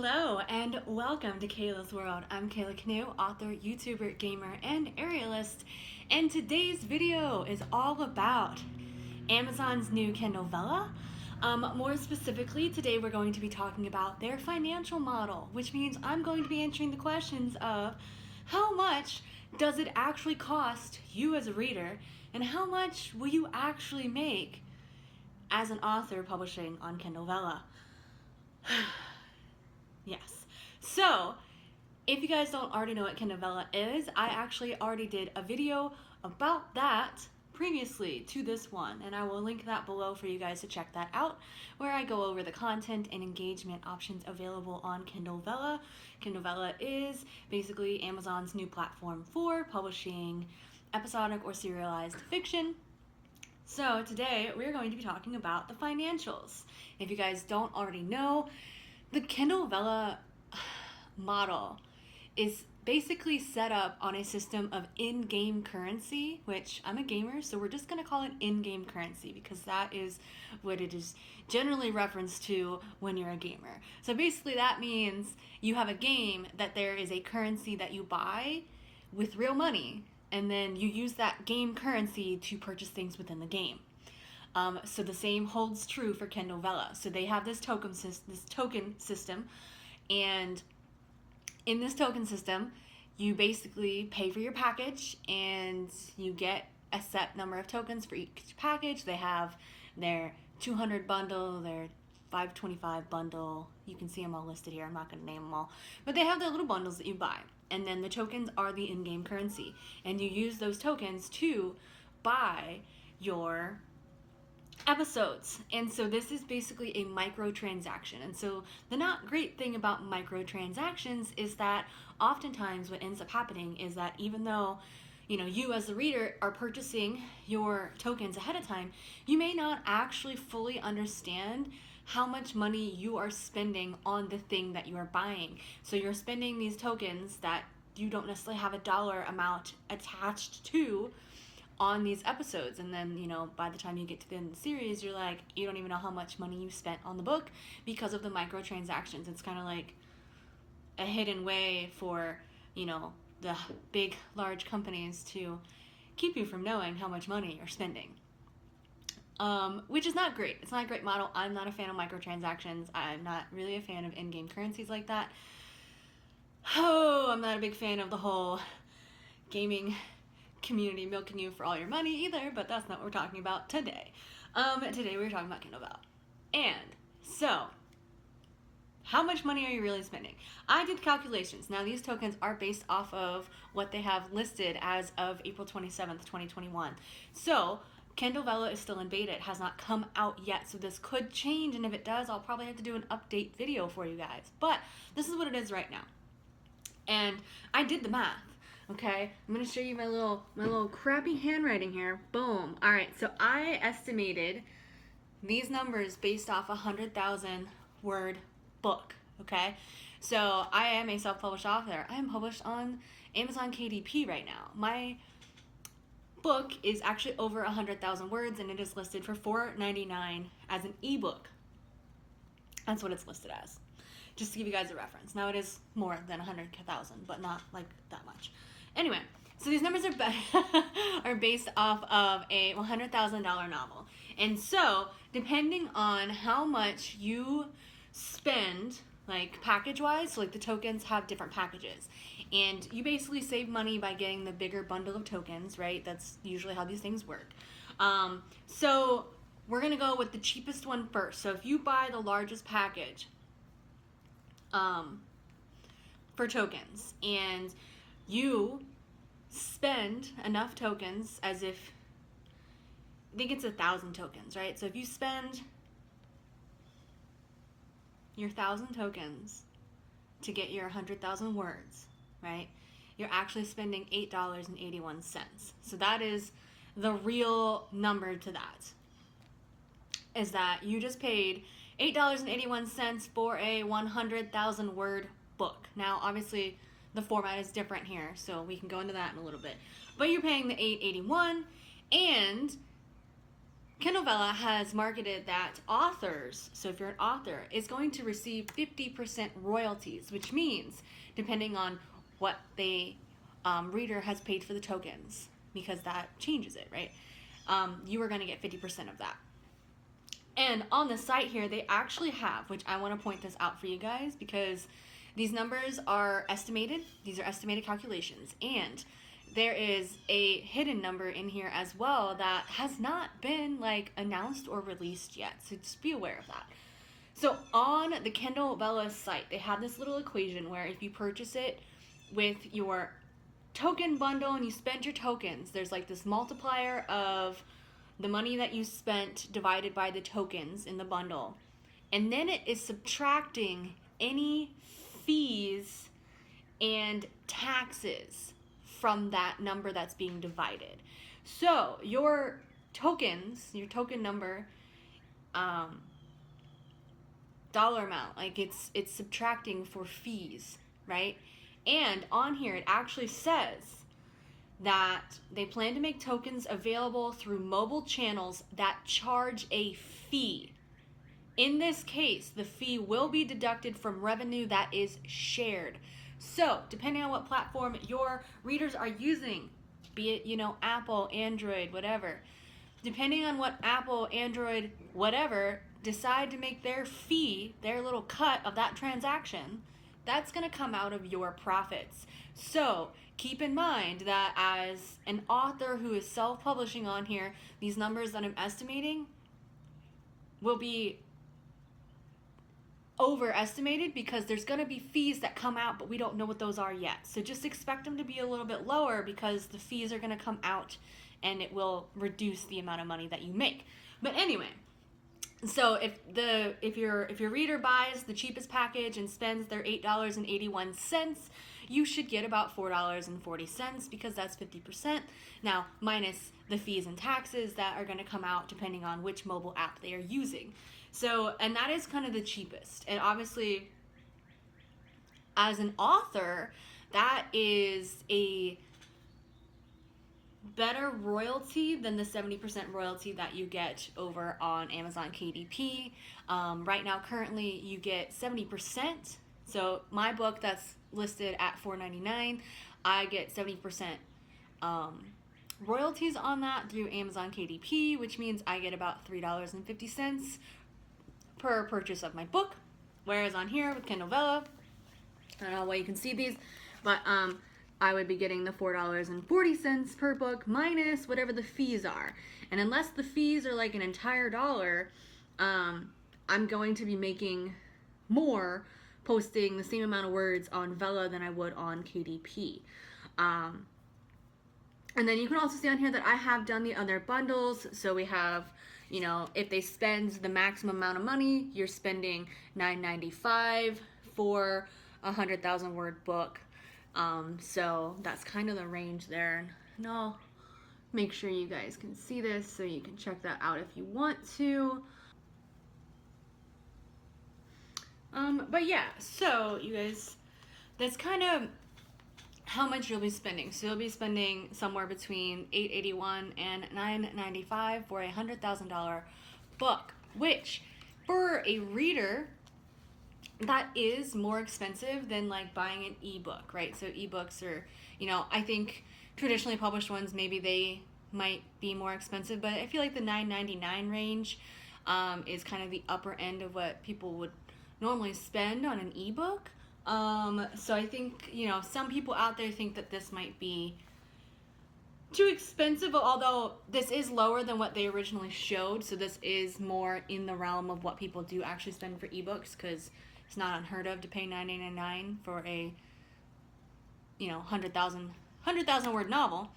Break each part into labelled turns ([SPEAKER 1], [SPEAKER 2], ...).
[SPEAKER 1] Hello and welcome to Kayla's World. I'm Kayla Canoe, author, YouTuber, gamer, and aerialist, and today's video is all about Amazon's new Kindle Vella. More specifically, today we're going to be talking about their financial model, which means I'm going to be answering the questions of how much does it actually cost you as a reader, and how much will you actually make as an author publishing on Kindle Vella? Yes. So, if you guys don't already know what Kindle Vella is, I actually already did a video about that previously to this one, and I will link that below for you guys to check that out, where I go over the content and engagement options available on Kindle Vella. Kindle Vella is basically Amazon's new platform for publishing episodic or serialized fiction. So today we're going to be talking about the financials. If you guys don't already know, the Kindle Vella model is basically set up on a system of in-game currency, which I'm a gamer, so we're just going to call it in-game currency because that is what it is generally referenced to when you're a gamer. So basically that means you have a game that there is a currency that you buy with real money, and then you use that game currency to purchase things within the game. So the same holds true for Kindle Vella. So they have this token system, and in this token system, you basically pay for your package, and you get a set number of tokens for each package. They have their 200 bundle, their 525 bundle. You can see them all listed here. I'm not going to name them all, but they have their little bundles that you buy, and then the tokens are the in-game currency, and you use those tokens to buy your episodes. And so this is basically a microtransaction. And so the not great thing about microtransactions is that oftentimes what ends up happening is that even though you as the reader are purchasing your tokens ahead of time, you may not actually fully understand how much money you are spending on the thing that you are buying. So you're spending these tokens that you don't necessarily have a dollar amount attached to on these episodes, and then by the time you get to the end of the series, you're like, you don't even know how much money you spent on the book because of the microtransactions. It's kind of like a hidden way for the big large companies to keep you from knowing how much money you're spending, which is not great. It's not a great model. I'm not a fan of microtransactions. I'm not really a fan of in-game currencies like that. I'm not a big fan of the whole gaming community milking you for all your money either, but that's not what we're talking about today. Today we're talking about Kindle Vella. And so, how much money are you really spending? I did calculations. Now these tokens are based off of what they have listed as of April 27th, 2021. So, Kindle Vella is still in beta. It has not come out yet, so this could change, and if it does, I'll probably have to do an update video for you guys. But this is what it is right now. And I did the math. Okay, I'm going to show you my little crappy handwriting here. Boom. All right, so I estimated these numbers based off a 100,000 word book. Okay, so I am a self-published author. I am published on Amazon KDP right now. My book is actually over 100,000 words, and it is listed for $4.99 as an ebook. That's what it's listed as, just to give you guys a reference. Now it is more than 100,000, but not like that much. Anyway, so these numbers are based off of a $100,000 novel. And so, depending on how much you spend, like package-wise, so like the tokens have different packages. And you basically save money by getting the bigger bundle of tokens, right? That's usually how these things work. So, we're going to go with the cheapest one first. So, if you buy the largest package for tokens, and you spend enough tokens as if, I think it's 1,000 tokens, right? So if you spend your 1,000 tokens to get your 100,000 words, right? You're actually spending $8.81. So that is the real number to that, is that you just paid $8.81 for a 100,000 word book. Now, obviously, the format is different here, so we can go into that in a little bit. But you're paying the $8.81, and Kindle Vella has marketed that authors, so if you're an author, is going to receive 50% royalties, which means depending on what the reader has paid for the tokens, because that changes it, right? You are going to get 50% of that. And on the site here, they actually have, which I want to point this out for you guys, because these numbers are estimated. These are estimated calculations. And there is a hidden number in here as well that has not been like announced or released yet. So just be aware of that. So on the Kindle Vella site, they have this little equation where if you purchase it with your token bundle and you spend your tokens, there's like this multiplier of the money that you spent divided by the tokens in the bundle. And then it is subtracting any fees and taxes from that number that's being divided. So your tokens, your token number, dollar amount, like it's subtracting for fees, right? And on here it actually says that they plan to make tokens available through mobile channels that charge a fee. In this case, the fee will be deducted from revenue that is shared. So, depending on what platform your readers are using, be it, Apple, Android, whatever, depending on what Apple, Android, whatever, decide to make their fee, their little cut of that transaction, that's going to come out of your profits. So, keep in mind that as an author who is self-publishing on here, these numbers that I'm estimating will be overestimated because there's going to be fees that come out, but we don't know what those are yet. So just expect them to be a little bit lower because the fees are going to come out and it will reduce the amount of money that you make. But anyway, so if your reader buys the cheapest package and spends their $8.81, you should get about $4.40 because that's 50%. Now, minus the fees and taxes that are going to come out depending on which mobile app they are using. So, and that is kind of the cheapest. And obviously, as an author, that is a better royalty than the 70% royalty that you get over on Amazon KDP. Right now, currently, you get 70%. So my book that's listed at $4.99, I get 70% royalties on that through Amazon KDP, which means I get about $3.50 per purchase of my book. Whereas on here with Kindle Vella, I don't know why you can see these, but I would be getting the $4.40 per book minus whatever the fees are. And unless the fees are like an entire dollar, I'm going to be making more posting the same amount of words on Vella than I would on KDP. And then you can also see on here that I have done the other bundles. So we have, if they spend the maximum amount of money, you're spending $9.95 for a 100,000 word book. So that's kind of the range there. And I'll make sure you guys can see this so you can check that out if you want to. But yeah, so you guys, that's kind of how much you'll be spending. So you'll be spending somewhere between $8.81 and $9.95 for a $100,000 book, which for a reader, that is more expensive than like buying an ebook, right? So ebooks are, I think traditionally published ones, maybe they might be more expensive, but I feel like the $9.99 range is kind of the upper end of what people would normally spend on an ebook. So I think, some people out there think that this might be too expensive, although this is lower than what they originally showed. So this is more in the realm of what people do actually spend for ebooks, because it's not unheard of to pay $9.99 for a, 100,000 word novel.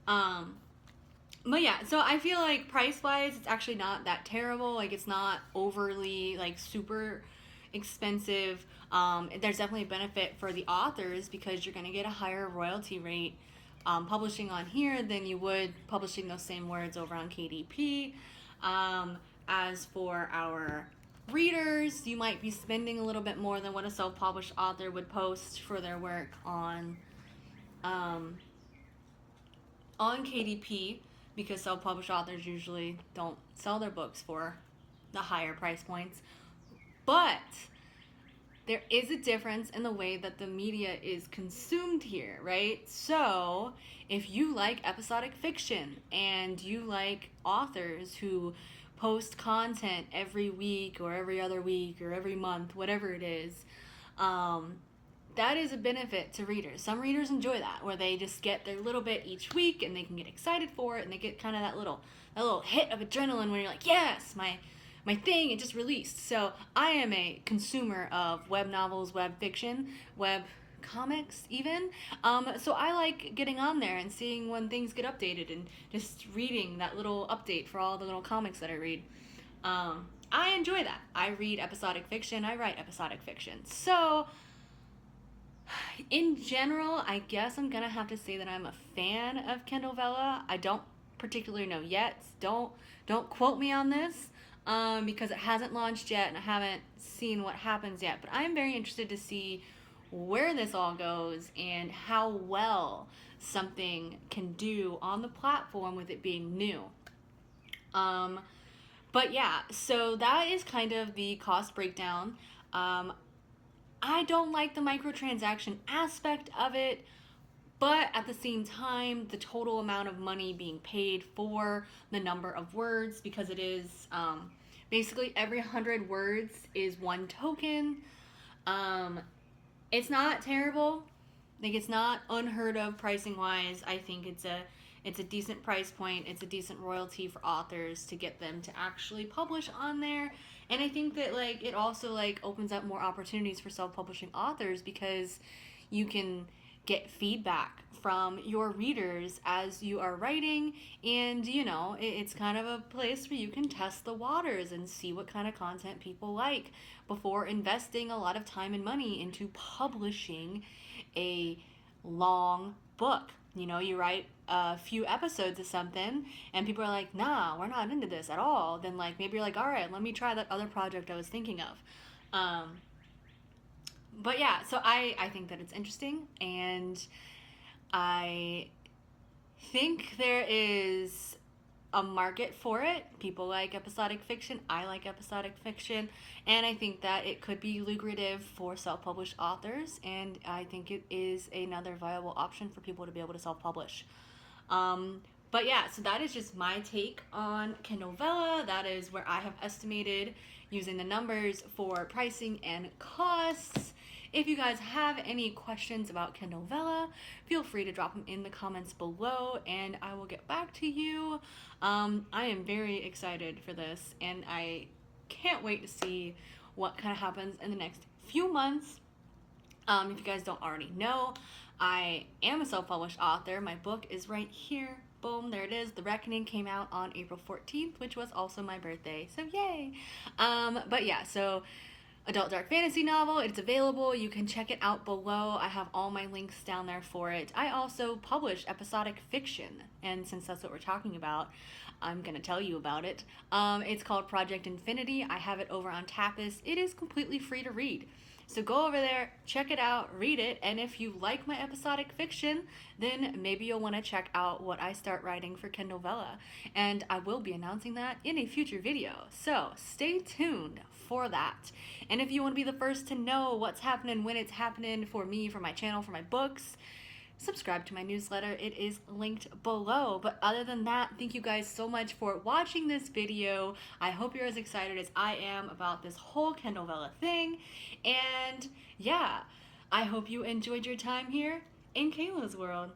[SPEAKER 1] But yeah, so I feel like price-wise, it's actually not that terrible. Like, it's not overly, like, super expensive. There's definitely a benefit for the authors because you're going to get a higher royalty rate publishing on here than you would publishing those same words over on KDP. As for our readers, you might be spending a little bit more than what a self-published author would post for their work on KDP, because self-published authors usually don't sell their books for the higher price points. But there is a difference in the way that the media is consumed here, right? So if you like episodic fiction and you like authors who post content every week or every other week or every month, whatever it is, that is a benefit to readers. Some readers enjoy that, where they just get their little bit each week and they can get excited for it, and they get kind of that little hit of adrenaline when you're like, yes, my thing, it just released. So I am a consumer of web novels, web fiction, web comics even. So I like getting on there and seeing when things get updated and just reading that little update for all the little comics that I read. I enjoy that. I read episodic fiction. I write episodic fiction. So in general, I guess I'm gonna have to say that I'm a fan of Kindle Vella. I don't particularly know yet. Don't quote me on this. Because it hasn't launched yet and I haven't seen what happens yet. But I'm very interested to see where this all goes and how well something can do on the platform with it being new. But yeah, so that is kind of the cost breakdown. I don't like the microtransaction aspect of it, but at the same time, the total amount of money being paid for the number of words, because it is basically every 100 words is one token. It's not terrible. Like, it's not unheard of pricing wise. I think it's a decent price point. It's a decent royalty for authors to get them to actually publish on there. And I think that like it also like opens up more opportunities for self-publishing authors, because you can get feedback from your readers as you are writing, and you know, it's kind of a place where you can test the waters and see what kind of content people like before investing a lot of time and money into publishing a long book. You know, you write a few episodes of something and people are like, nah, we're not into this at all. Then like maybe you're like, all right, let me try that other project I was thinking of. But yeah, so I think that it's interesting, and I think there is a market for it. People like episodic fiction. I like episodic fiction. And I think that it could be lucrative for self-published authors. And I think it is another viable option for people to be able to self-publish. But yeah, so that is just my take on Kindle Vella. That is where I have estimated using the numbers for pricing and costs. If you guys have any questions about Kindle Vella, feel free to drop them in the comments below and I will get back to you. I am very excited for this, and I can't wait to see what kind of happens in the next few months. If you guys don't already know, I am a self-published author. My book is right here. Boom, there it is. The Reckoning came out on April 14th, which was also my birthday, so yay. But yeah, so adult dark fantasy novel, it's available. You can check it out below. I have all my links down there for it. I also publish episodic fiction, and since that's what we're talking about, I'm gonna tell you about it. It's called Project Infinity. I have it over on Tapas. It is completely free to read. So go over there, check it out, read it, and if you like my episodic fiction, then maybe you'll want to check out what I start writing for Kindle Vella. And I will be announcing that in a future video, so stay tuned for that. And if you want to be the first to know what's happening, when it's happening for me, for my channel, for my books, subscribe to my newsletter. It is linked below. But other than that, thank you guys so much for watching this video. I hope you're as excited as I am about this whole Kindle Vella thing. And yeah, I hope you enjoyed your time here in Kayla's world.